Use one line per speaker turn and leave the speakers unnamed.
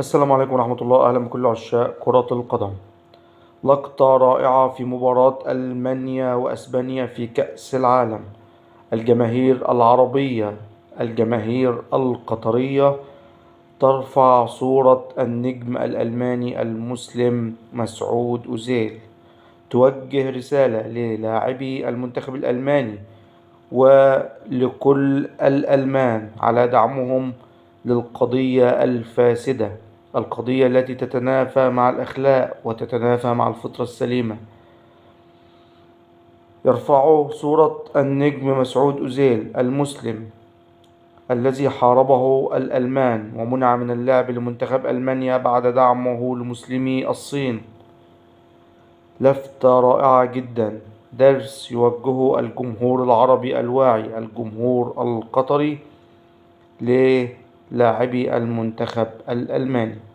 السلام عليكم ورحمة الله. أهلا بكل عشاق كرة القدم. لقطة رائعة في مباراة ألمانيا وأسبانيا في كأس العالم. الجماهير العربية، الجماهير القطرية ترفع صورة النجم الألماني المسلم مسعود أوزيل، توجه رسالة للاعبي المنتخب الألماني ولكل الألمان على دعمهم للقضية الفاسدة، القضية التي تتنافى مع الأخلاق وتتنافى مع الفطرة السليمة. يرفع صورة النجم مسعود أوزيل المسلم الذي حاربه الألمان ومنع من اللعب لمنتخب ألمانيا بعد دعمه لمسلمي الصين. لفتة رائعة جدا، درس يوجهه الجمهور العربي الواعي، الجمهور القطري، للاعبي المنتخب الألماني.